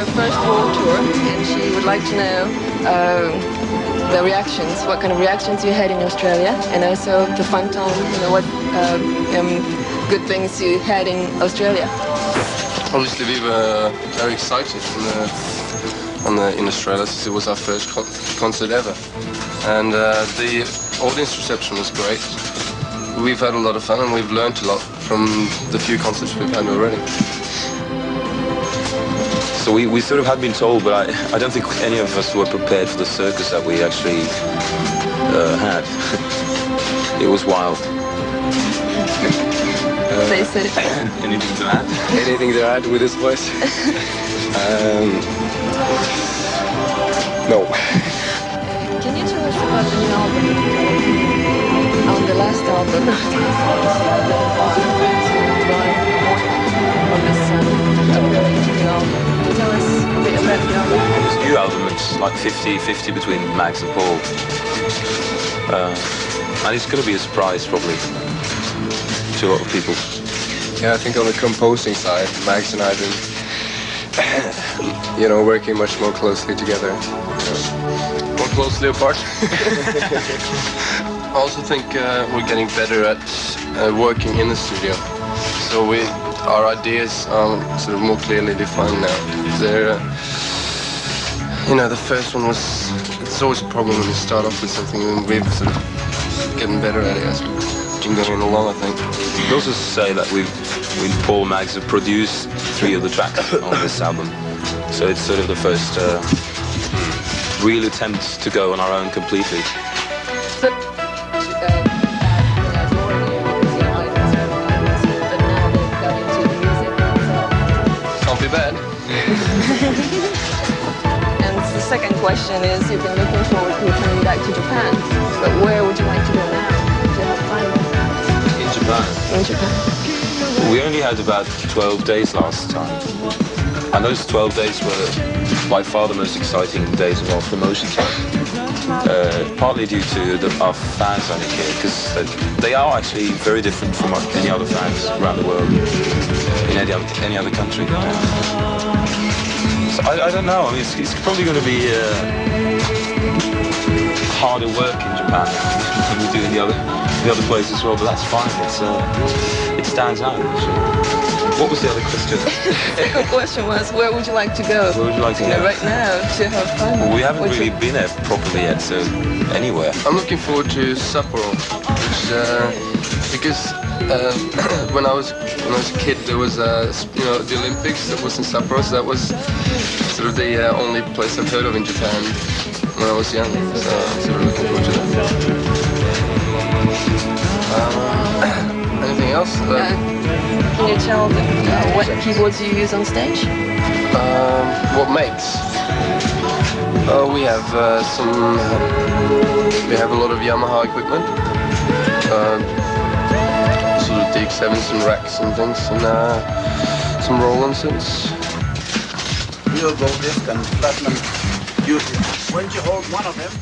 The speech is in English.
your first world tour, and she would like to know the reactions, what kind of reactions you had in Australia, and also the fun time, what good things you had in Australia. Obviously, we were very excited in Australia, since it was our first concert ever, and the audience reception was great. We've had a lot of fun, and we've learned a lot from the few concerts we've had already. So we sort of had been told, but I don't think any of us were prepared for the circus that we actually had. It was wild. Anything to add? Anything to add with this voice? No. Can you tell us about the new album? On the last album, tell us a bit about the album. This new album, it's like 50-50 between Max and Paul. And it's going to be a surprise, probably, to a lot of people. Yeah, I think on the composing side, Max and I have been, working much more closely together. More closely apart. I also think we're getting better at working in the studio. So our ideas are sort of more clearly defined now. The first one was, it's always a problem when you start off with something, and we've sort of getting better at it as we've been going along, I think. You could also say that we Paul and Max have produced 3 of the tracks on this album. So it's sort of the first real attempt to go on our own completely. Can't be bad. And the second question is, you've been looking forward to returning back to Japan, but where would you like to go now to have fun? In Japan? In Japan. We only had about 12 days last time. And those 12 days were by far the most exciting days of our promotion time. Partly due to our fans I think here, because they are actually very different from any other fans around the world, in any other country. So I don't know, I mean, it's probably going to be harder work in Japan than we do in the other places as well, but that's fine. It stands out, actually. What was the other question? The second question was, where would you like to go? Where would you like to go? Right now, to have fun. Well, we haven't really been there properly yet, so anywhere. I'm looking forward to Sapporo, because when I was a kid, there was the Olympics that was in Sapporo, so that was sort of the only place I've heard of in Japan when I was young. So I'm sort of looking forward to that. Anything else? Can you tell what keyboards you use on stage? What makes? We have we have a lot of Yamaha equipment. Sort of DX7s and racks and things, and some Rolands. Real gold disc and platinum. When you hold one of them.